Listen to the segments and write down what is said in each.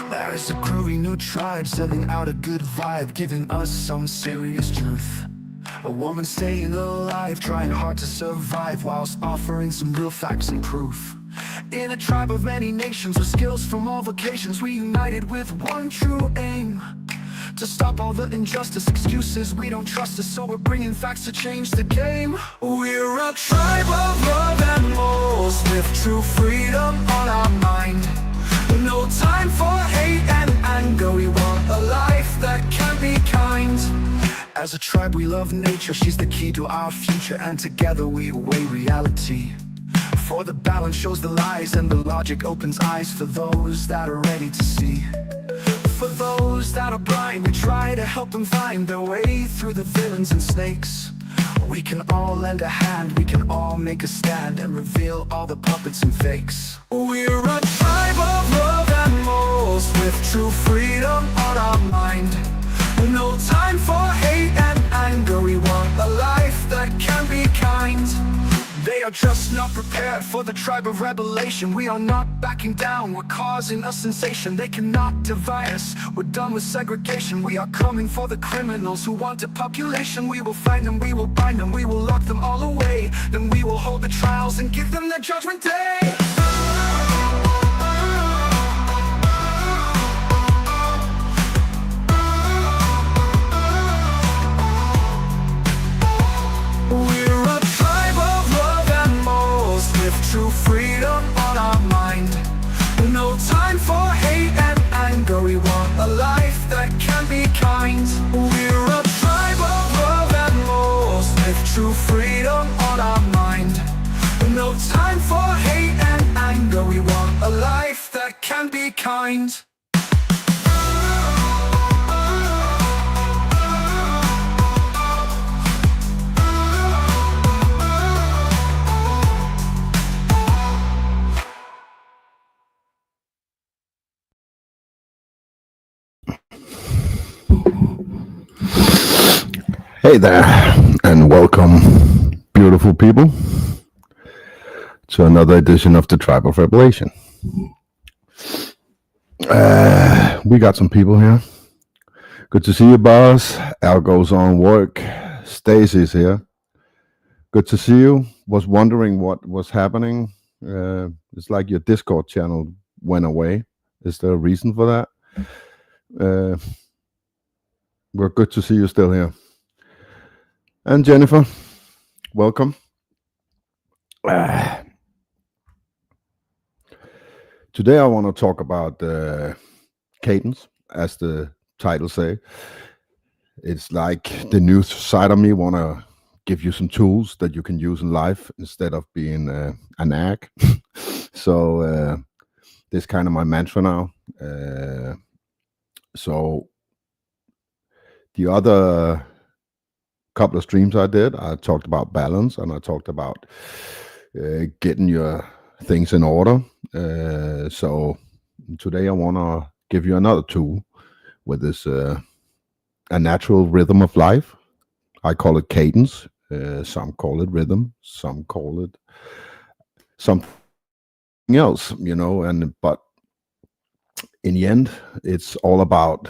There is a groovy new tribe sending out a good vibe, giving us some serious truth. A woman staying alive, trying hard to survive, whilst offering some real facts and proof. In a tribe of many nations with skills from all vocations, we united with one true aim: to stop all the injustice, excuses we don't trust us, so we're bringing facts to change the game. We're a tribe of love and morals, with true freedom on our mind. No time for hate and anger, we want a life that can be kind. As a tribe we love nature, she's the key to our future, and together we weigh reality. For the balance shows the lies, and the logic opens eyes for those that are ready to see. For those that are blind, we try to help them find their way through the villains and snakes. We can all lend a hand, we can all make a stand, and reveal all the puppets and fakes. We're a tribe of love and morals, with true freedom on our mind. No time for hate and anger, we want a life that can be kind. They are just not prepared for the tribe of revelation. We are not backing down, we're causing a sensation. They cannot divide us, we're done with segregation. We are coming for the criminals who want a population. We will find them, we will bind them, we will lock them all away. Then we will hold the trials and give them the judgment day. True freedom on our mind. No time for hate and anger, we want a life that can be kind. We're a tribe of love and morals, with true freedom on our mind. No time for hate and anger, we want a life that can be kind. Hey there, and welcome, beautiful people, to another edition of the Tribe of Revelation. We got some people here. Good to see you, boss. Al goes on work. Stacy's here. Good to see you. Was wondering what was happening. It's like your Discord channel went away. Is there a reason for that? We're good to see you still here. And Jennifer, welcome. Today I want to talk about cadence, as the title say. It's like the new side of me want to give you some tools that you can use in life instead of being a nag. So this is kind of my mantra now. So the other couple of streams I did, I talked about balance, and I talked about getting your things in order. So today I want to give you another tool with this a natural rhythm of life. I call it cadence. Some call it rhythm. Some call it something else, but in the end, it's all about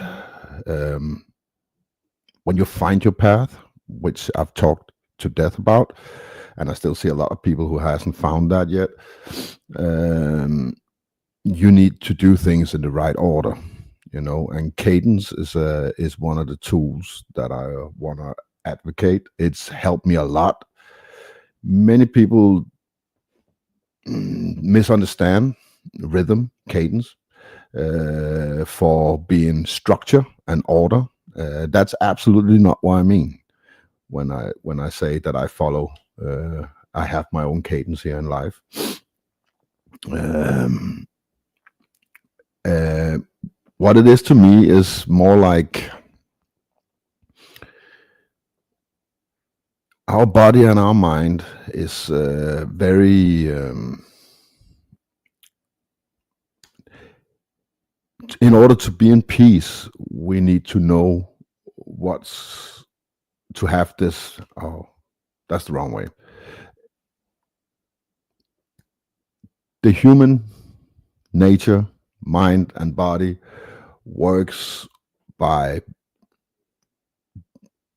when you find your path, which I've talked to death about, and I still see a lot of people who hasn't found that yet. You need to do things in the right order, and cadence is one of the tools that I want to advocate. It's helped me a lot. Many people misunderstand rhythm, cadence, for being structure and order. That's absolutely not what I mean when I say that I follow. I have my own cadence here in life. What it is to me is more like our body and our mind is very in order to be in peace, we need to know what's to have this. Oh, that's the wrong way. The human nature, mind, and body works by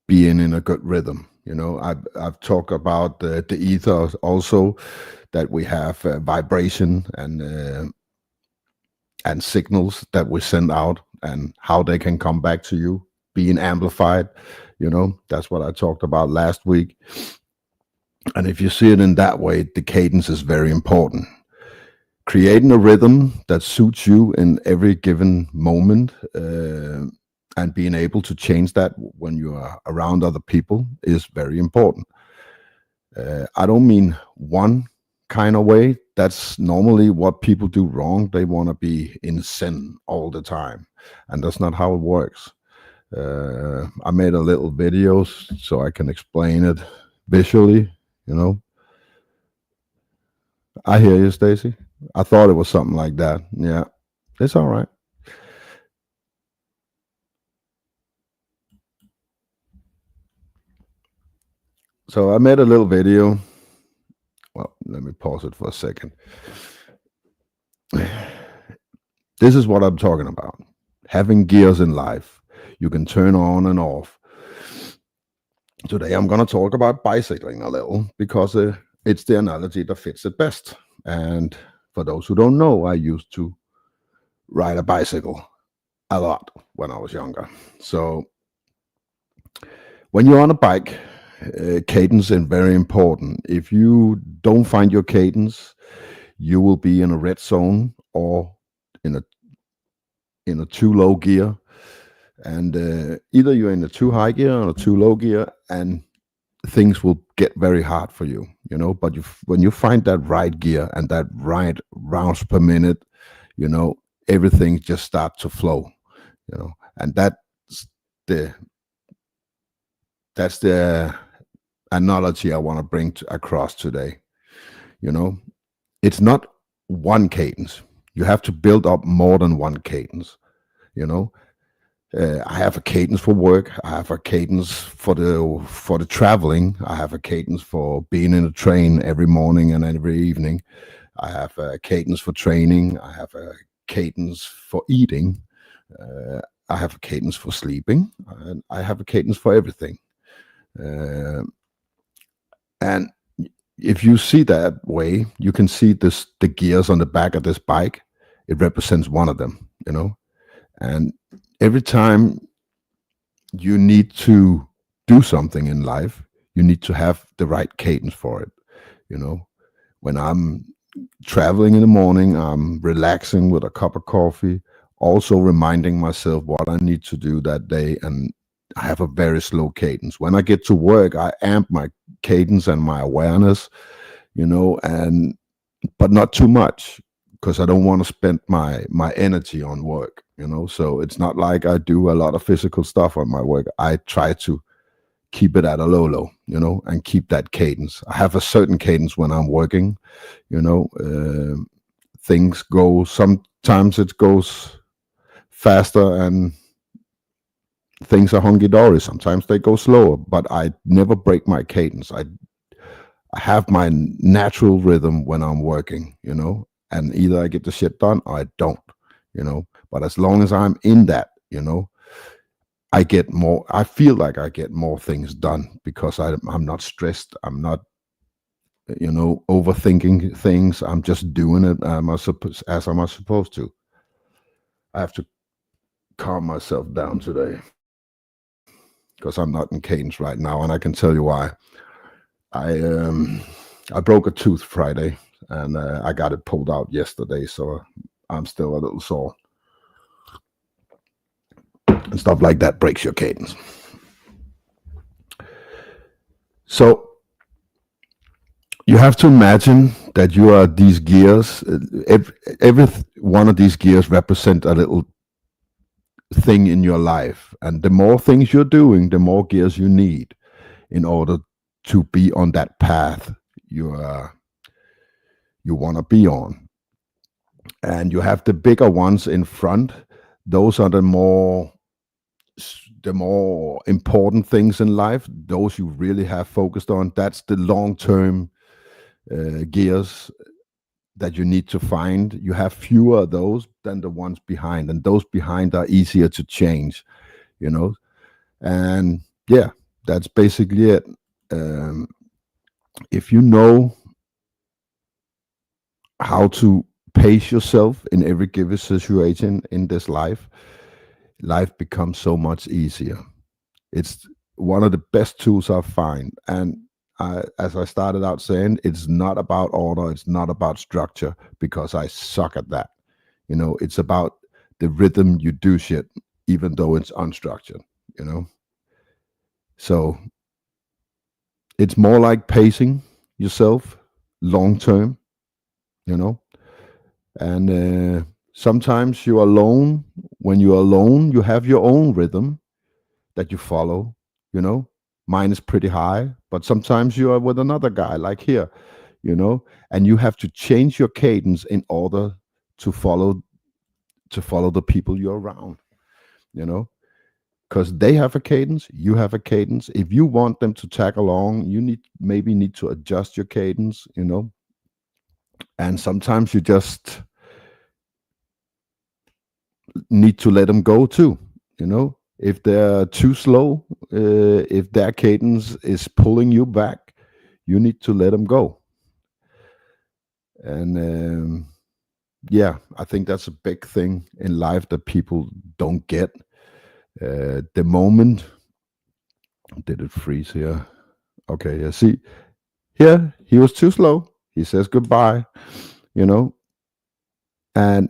being in a good rhythm. I've talked about the ether also, that we have vibration and signals that we send out, and how they can come back to you being amplified. That's what I talked about last week. And if you see it in that way, the cadence is very important. Creating a rhythm that suits you in every given moment, and being able to change that when you are around other people is very important. I don't mean one kind of way. That's normally what people do wrong. They want to be in zen all the time, and that's not how it works. I made a little video so I can explain it visually. I hear you, Stacy. I thought it was something like that. Yeah, it's all right. So I made a little video. Well, let me pause it for a second. This is what I'm talking about. Having gears in life you can turn on and off. Today I'm going to talk about bicycling a little because it's the analogy that fits it best. And for those who don't know, I used to ride a bicycle a lot when I was younger. So when you're on a bike, cadence is very important. If you don't find your cadence, you will be in a red zone or in a too low gear, and either you're in a too high gear or a too low gear, and things will get very hard for you. But when you find that right gear and that right rounds per minute, everything just starts to flow. And the that's the analogy I want to bring across today. It's not one cadence. You have to build up more than one cadence. I have a cadence for work. I have a cadence for the traveling. I have a cadence for being in a train every morning and every evening. I have a cadence for training. I have a cadence for eating. I have a cadence for sleeping. And I have a cadence for everything. And if you see that way, you can see the gears on the back of this bike. It represents one of them, and every time you need to do something in life, you need to have the right cadence for it. When I'm traveling in the morning, I'm relaxing with a cup of coffee, also reminding myself what I need to do that day, and I have a very slow cadence. When I get to work, I amp my cadence and my awareness, but not too much, because I don't want to spend my energy on work. So it's not like I do a lot of physical stuff on my work. I try to keep it at a low, and keep that cadence. I have a certain cadence when I'm working. Things go, sometimes it goes faster and things are hunky-dory. Sometimes they go slower, but I never break my cadence. I have my natural rhythm when I'm working, and either I get the shit done or I don't, but as long as I'm in that, I feel like I get more things done because I'm not stressed. I'm not, overthinking things. I'm just doing it as I'm supposed to. I have to calm myself down today because I'm not in cadence right now, and I can tell you why. I broke a tooth Friday, and I got it pulled out yesterday, so I'm still a little sore. And stuff like that breaks your cadence. So you have to imagine that you are these gears. Every one of these gears represent a little thing in your life, and the more things you're doing, the more gears you need in order to be on that path you want to be on. And you have the bigger ones in front. Those are the more important things in life. Those you really have focused on. That's the long-term gears that you need to find. You have fewer of those than the ones behind, and those behind are easier to change, you know. And yeah, that's basically it. Um, if you know how to pace yourself in every given situation in this life, life becomes so much easier. It's one of the best tools I find. And as I started out saying, it's not about order, it's not about structure, because I suck at that. You know, it's about the rhythm you do shit, even though it's unstructured, you know? So it's more like pacing yourself long term, you know? And sometimes you're alone. When you're alone, you have your own rhythm that you follow, you know? Mine is pretty high, but sometimes you are with another guy, like here, you know, and you have to change your cadence in order to follow the people you're around, you know, because they have a cadence, you have a cadence. If you want them to tag along, you need to adjust your cadence, you know. And sometimes you just need to let them go too, you know. If they're too slow, if their cadence is pulling you back, you need to let them go. And yeah, I think that's a big thing in life that people don't get. The moment, did it freeze here? Okay, yeah, see, here he was too slow. He says goodbye, you know, and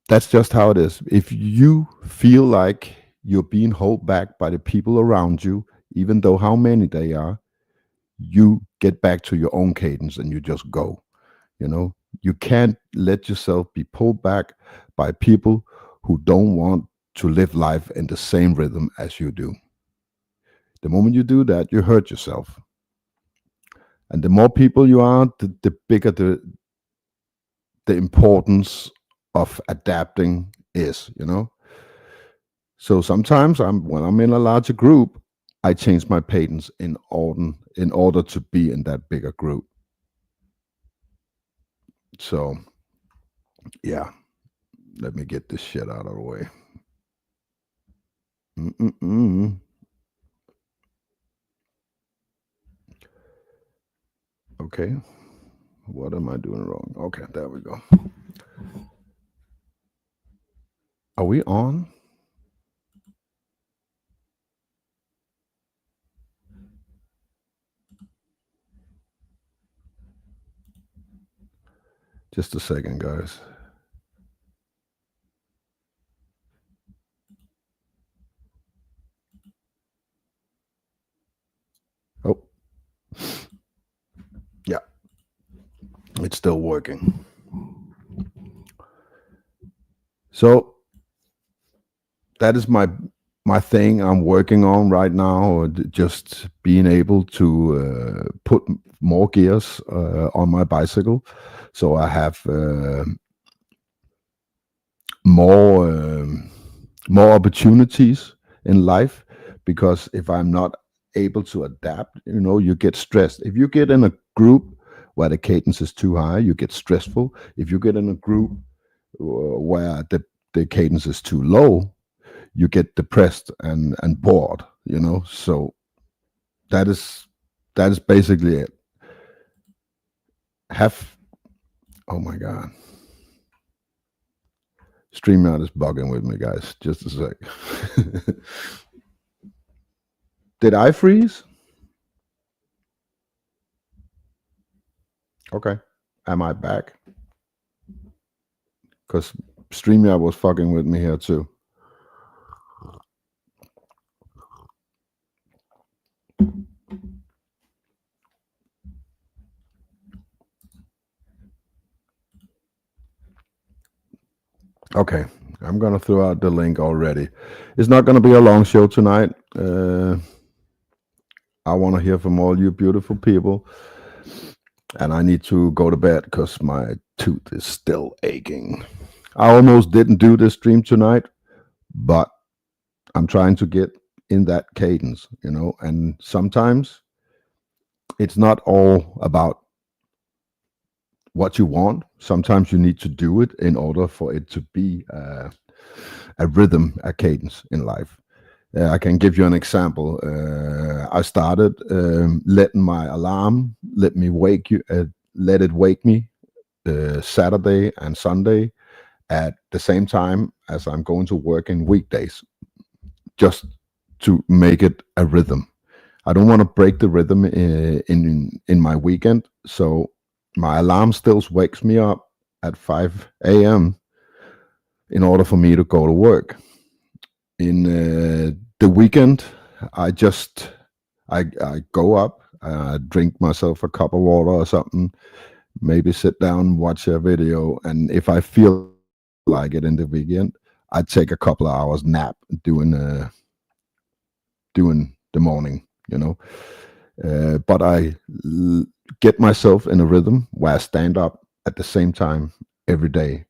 that's just how it is. If you feel like you're being held back by the people around you, even though how many they are, you get back to your own cadence and you just go. You know, you can't let yourself be pulled back by people who don't want to live life in the same rhythm as you do. The moment you do that, you hurt yourself. And the more people you are, the bigger the importance of adapting is, you know. So sometimes when I'm in a larger group, I change my cadence in order to be in that bigger group. So yeah, let me get this shit out of the way. Mm-mm-mm. Okay, what am I doing wrong? Okay, there we go. Are we on? Just a second, guys. Oh, yeah, it's still working. So that is my thing I'm working on right now. Just being able to put more gears on my bicycle, so I have more more opportunities in life. Because if I'm not able to adapt, you know, you get stressed. If you get in a group where the cadence is too high, you get stressful. If you get in a group where the cadence is too low, you get depressed and bored, you know. So that is basically it. Have Oh my god, StreamYard is bugging with me, guys. Just a sec. Did I freeze? Okay. Am I back? Because StreamYard was fucking with me here too. Okay. I'm going to throw out the link already. It's not going to be a long show tonight. I want to hear from all you beautiful people. And I need to go to bed because my tooth is still aching. I almost didn't do this stream tonight, but I'm trying to get in that cadence, you know. And sometimes it's not all about what you want. Sometimes you need to do it in order for it to be a rhythm, a cadence in life. I can give you an example. I started letting my alarm let it wake me Saturday and Sunday at the same time as I'm going to work in weekdays, just to make it a rhythm. I don't want to break the rhythm in my weekend, so my alarm still wakes me up at 5 a.m. in order for me to go to work. In the weekend, I just I go up, drink myself a cup of water or something, maybe sit down, watch a video, and if I feel like it in the weekend, I take a couple of hours nap doing the morning, you know. But get myself in a rhythm where I stand up at the same time every day,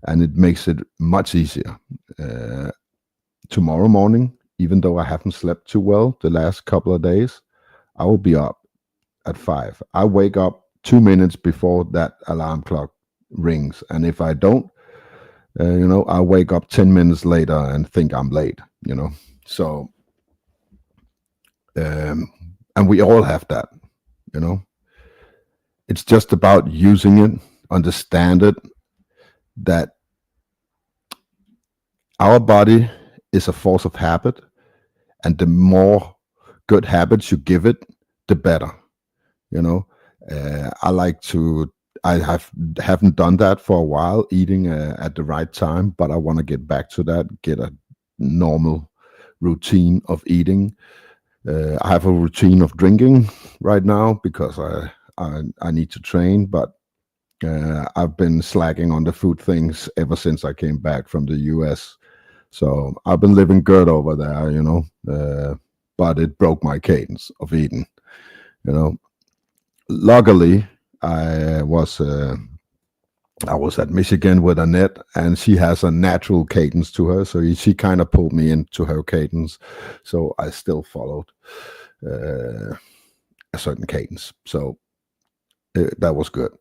and it makes it much easier. Uh, Tomorrow morning, even though I haven't slept too well the last couple of days, I will be up at 5. I wake up 2 minutes before that alarm clock rings, and if I don't, I wake up 10 minutes later and think I'm late. So um, and we all have that. You know, it's just about using it, understand it, that our body is a force of habit, and the more good habits you give it, the better. You know, I like to. I haven't done that for a while, eating at the right time, but I want to get back to that. Get a normal routine of eating. I have a routine of drinking right now because I need to train, but I've been slacking on the food things ever since I came back from the US. So I've been living good over there, but it broke my cadence of eating. You know, luckily I was at Michigan with Annette, and she has a natural cadence to her, so she kind of pulled me into her cadence. So I still followed uh, a certain cadence. So that was good.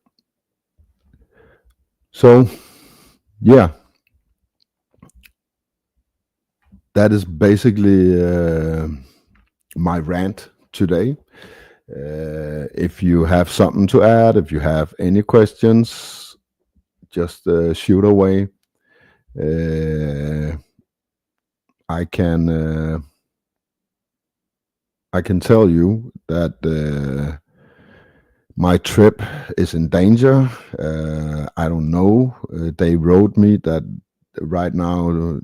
So yeah, that is basically my rant today. If you have something to add, if you have any questions, just shoot away. Uh, I can tell you that my trip is in danger. I don't know. They wrote me that right now,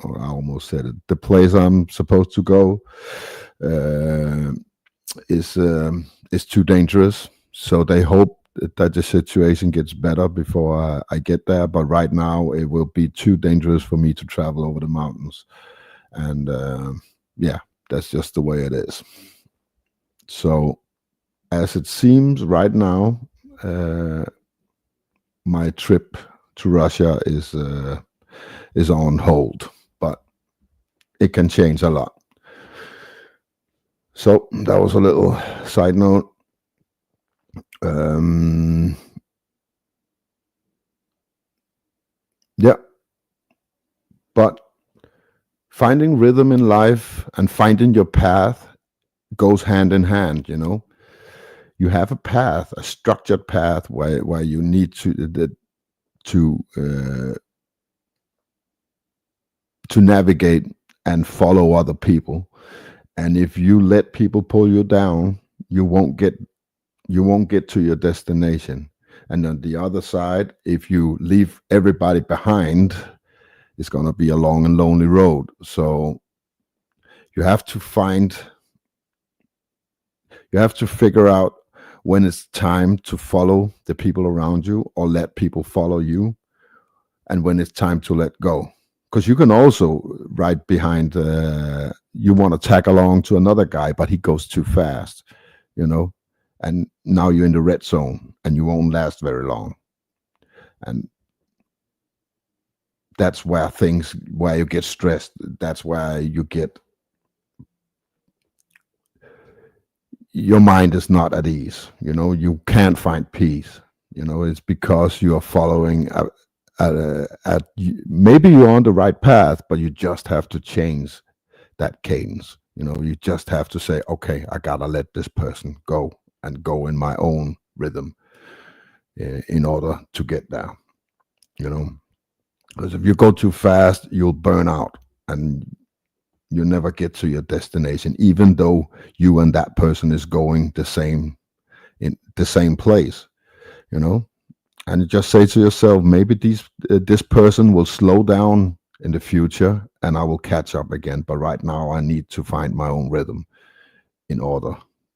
or I almost said it. The place I'm supposed to go uh, is too dangerous. So they hope that the situation gets better before I get there. But right now, it will be too dangerous for me to travel over the mountains. And yeah, that's just the way it is. So as it seems right now, uh, my trip to Russia is on hold, but it can change a lot. So that was a little side note. Um, yeah, but finding rhythm in life and finding your path goes hand in hand. You have a path, a structured path where you need to to navigate and follow other people. And if you let people pull you down, you won't get to your destination. And on the other side, if you leave everybody behind, it's going to be a long and lonely road. So you have to figure out when it's time to follow the people around you or let people follow you, and when it's time to let go. Because you can also right behind, you want to tag along to another guy, but he goes too fast, and now you're in the red zone and you won't last very long. And that's where you get stressed. That's where your mind is not at ease. You can't find peace. It's because you are following maybe you're on the right path, but you just have to change that cadence. You just have to say, okay, I gotta let this person go and go in my own rhythm in order to get there. You know, because if you go too fast, you'll burn out and you never get to your destination, even though you and that person is going in the same place. You know, and just say to yourself, maybe this person will slow down in the future, and I will catch up again. But right now, I need to find my own rhythm in order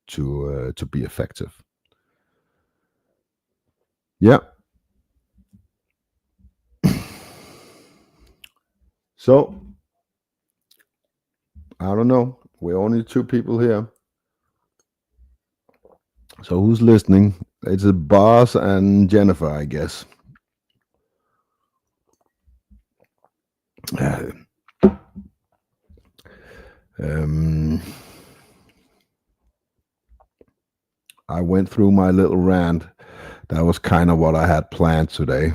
to be effective. Yeah. So I don't know. We're only two people here. So who's listening? It's a boss and Jennifer, I guess. Uh, Um, I went through my little rant. That was kind of what I had planned today.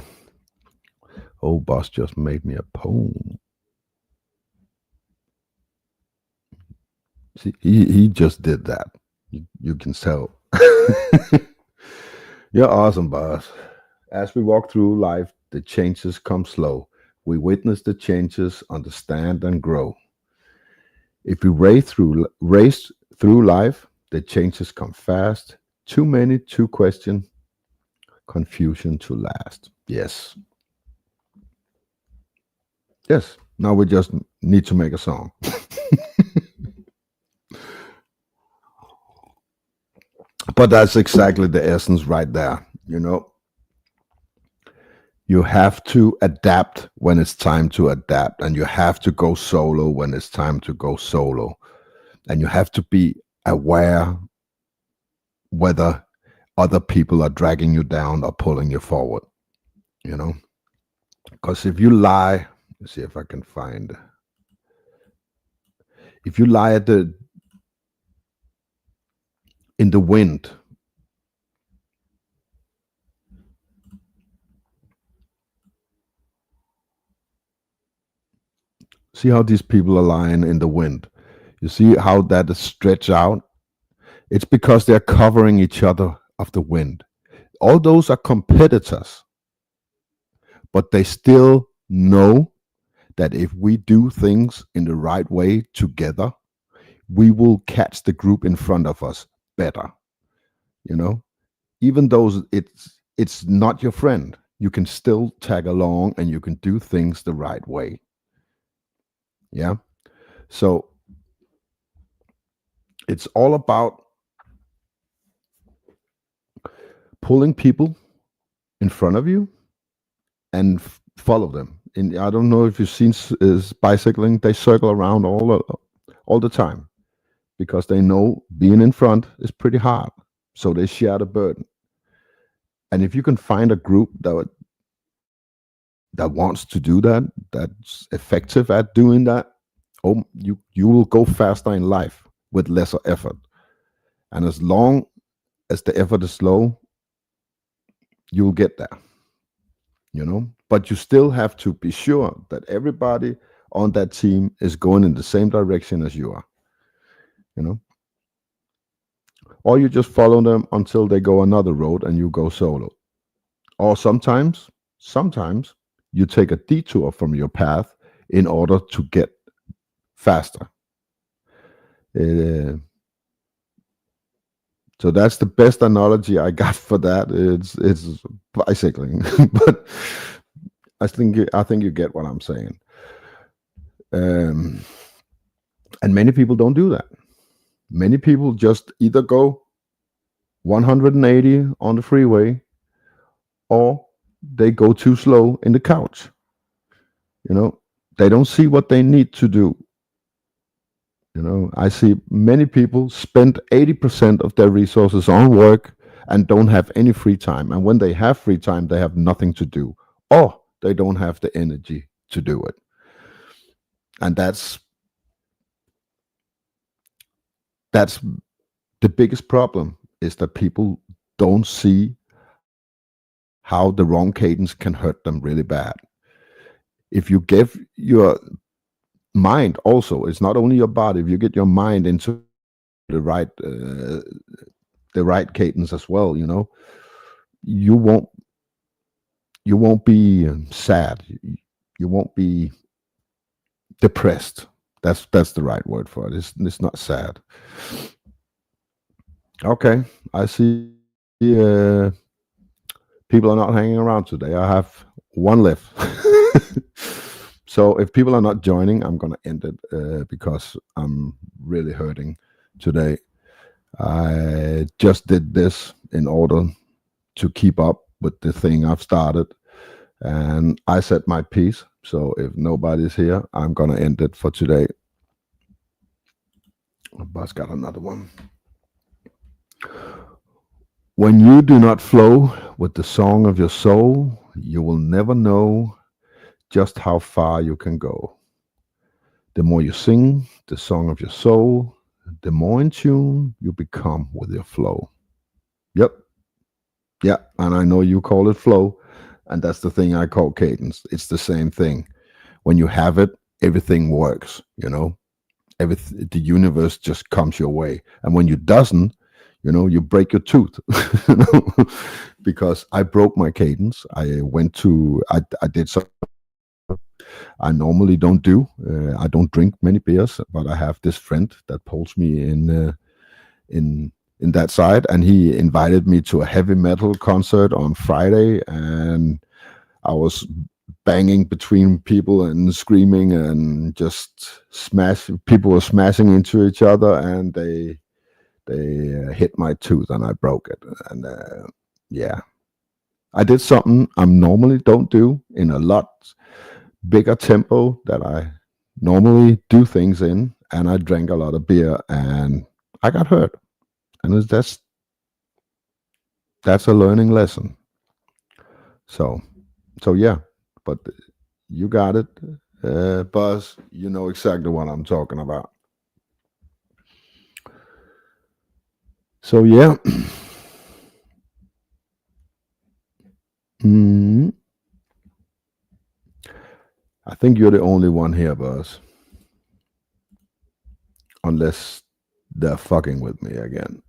Oh, boss just made me a poem. See, he just did that. You can tell. You're awesome, boss. As we walk through life, the changes come slow. We witness the changes, understand, and grow. If we race through life, the changes come fast. Too many, too question, confusion to last. Yes. Yes. Now we just need to make a song. But that's exactly the essence right there. You have to adapt when it's time to adapt, and you have to go solo when it's time to go solo. And you have to be aware whether other people are dragging you down or pulling you forward, you know? Because if you lie, let's see if I can find, if you lie in the wind, see how these people are lying in the wind. You see how that is stretched out? It's because they're covering each other of the wind. All those are competitors, but they still know that if we do things in the right way together, we will catch the group in front of us better. You know, even though it's not your friend, you can still tag along and you can do things the right way. Yeah. So it's all about pulling people in front of you and follow them. And I don't know if you've seen bicycling; they circle around all the time because they know being in front is pretty hard. So they share the burden. And if you can find a group that wants to do that, that's effective at doing that, oh, you will go faster in life with lesser effort. And as long as the effort is slow, you'll get there. But you still have to be sure that everybody on that team is going in the same direction as you are. You know, or you just follow them until they go another road and you go solo. Or sometimes you take a detour from your path in order to get faster. Uh, so that's the best analogy I got for that. It's bicycling, but I think you get what I'm saying. Um, and many people don't do that. Many people just either go 180 on the freeway or they go too slow in the couch. They don't see what they need to do. I see many people spend 80% of their resources on work and don't have any free time. And when they have free time, they have nothing to do, or they don't have the energy to do it. And that's the biggest problem, is that people don't see how the wrong cadence can hurt them really bad. If you give your mind also, it's not only your body. If you get your mind into the right cadence as well, you won't be sad. You won't be depressed. That's the right word for it. It's not sad. Okay, I see. People are not hanging around today. I have one left. So if people are not joining, I'm gonna end it because I'm really hurting today. I just did this in order to keep up with the thing I've started, and I said my piece. So if nobody's here, I'm gonna end it for today. Buzz got another one. When you do not flow with the song of your soul, you will never know just how far you can go. The more you sing the song of your soul, the more in tune you become with your flow. Yep. Yeah. And I know you call it flow, and that's the thing I call cadence. It's the same thing. When you have it, everything works, the universe just comes your way. And when you doesn't, you break your tooth. you know? Because I broke my cadence. I did something I normally don't do. I don't drink many beers, but I have this friend that pulls me in that side, and he invited me to a heavy metal concert on Friday, and I was banging between people and screaming and just people were smashing into each other, and they hit my tooth and I broke it. And yeah, I did something I normally don't do in a lot bigger tempo that I normally do things in, and I drank a lot of beer and I got hurt. And that's a learning lesson. So yeah, but you got it, Buzz. You know exactly what I'm talking about. So yeah. Mm, I think you're the only one here, Buzz. Unless they're fucking with me again.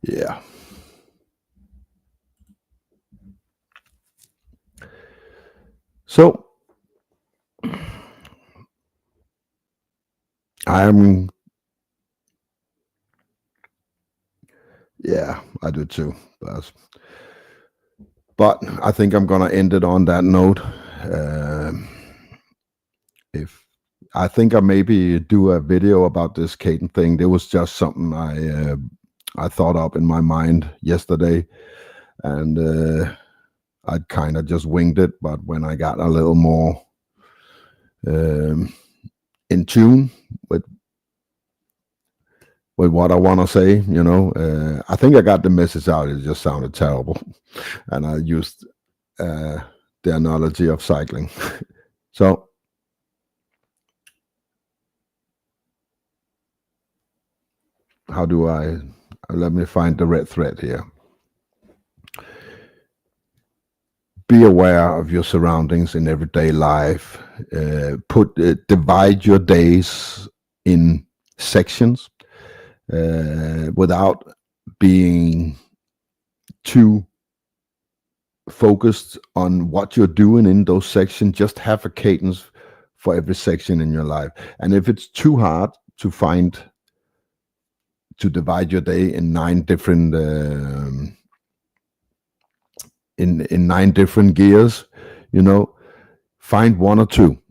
Yeah. So I'm yeah, I do too, Buzz. But I think I'm gonna end it on that note. Um, if I think I maybe do a video about this Caden thing. There was just something I thought up in my mind yesterday, and I kind of just winged it. But when I got a little more um, in tune with what I want to say, I think I got the message out. It just sounded terrible, and I used the analogy of cycling. So how do I? Let me find the red thread here. Be aware of your surroundings in everyday life. Divide your days in sections without being too focused on what you're doing in those sections. Just have a cadence for every section in your life. And if it's too hard to divide your day in nine different in nine different gears, find one or two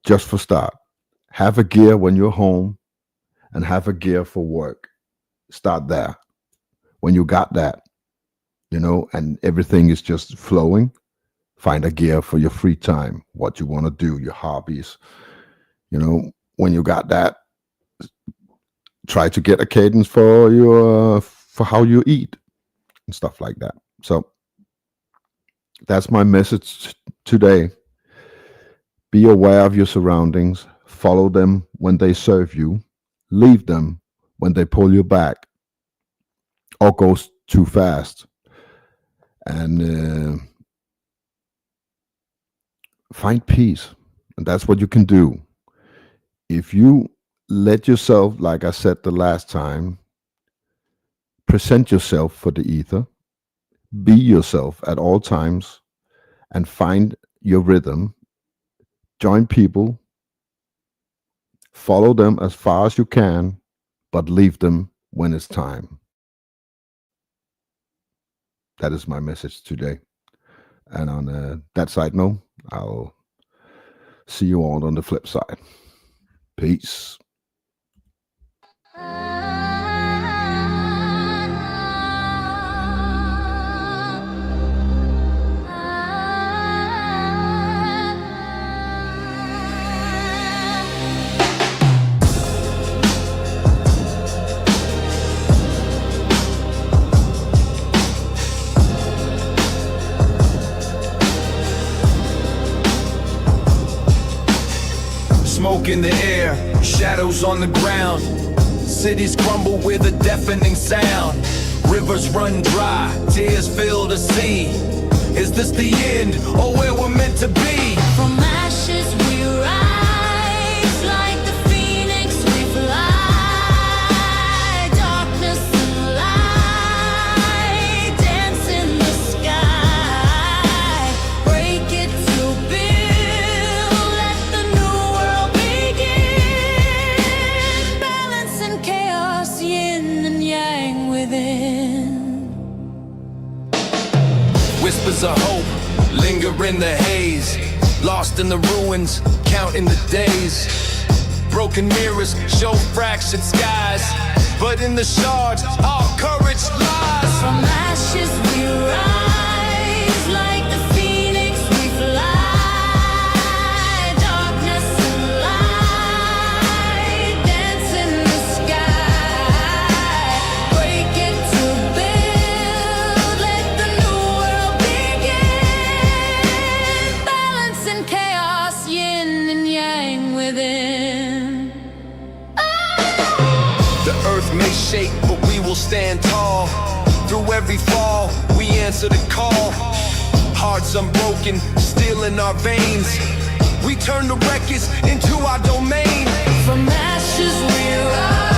just for start. Have a gear when you're home and have a gear for work. Start there. When you got that, and everything is just flowing, Find a gear for your free time, what you want to do, your hobbies. You know, when you got that, try to get a cadence for your for how you eat and stuff like that. So that's my message today. Be aware of your surroundings, follow them when they serve you, leave them when they pull you back or go too fast. And find peace. And that's what you can do. If you let yourself, like I said the last time, present yourself for the ether, be yourself at all times, and find your rhythm. Join people, follow them as far as you can, but leave them when it's time. That is my message today. And on that side note, I'll see you all on the flip side. Peace. Smoke in the air, shadows on the ground. Cities crumble with a deafening sound. Rivers run dry, tears fill the sea. Is this the end, or where we're meant to be? From ashes we rise, like the phoenix we fly. Darkness and light dance in the sky. Break it to build, let the new world begin. Balance and chaos, yin and yang within. Whispers of hope linger in the haze. Lost in the ruins, counting the days. Broken mirrors show fractured skies, but in the shards, our courage lies. From ashes we rise, like the phoenix we fly. Darkness and light dance in the sky. Break it to build, let the new world begin. Balance and chaos, yin and yang within. The earth may shake, but we will stand tall. Through every fall, we answer the call. Hearts unbroken, still in our veins. We turn the wreckage into our domain. From ashes we rise.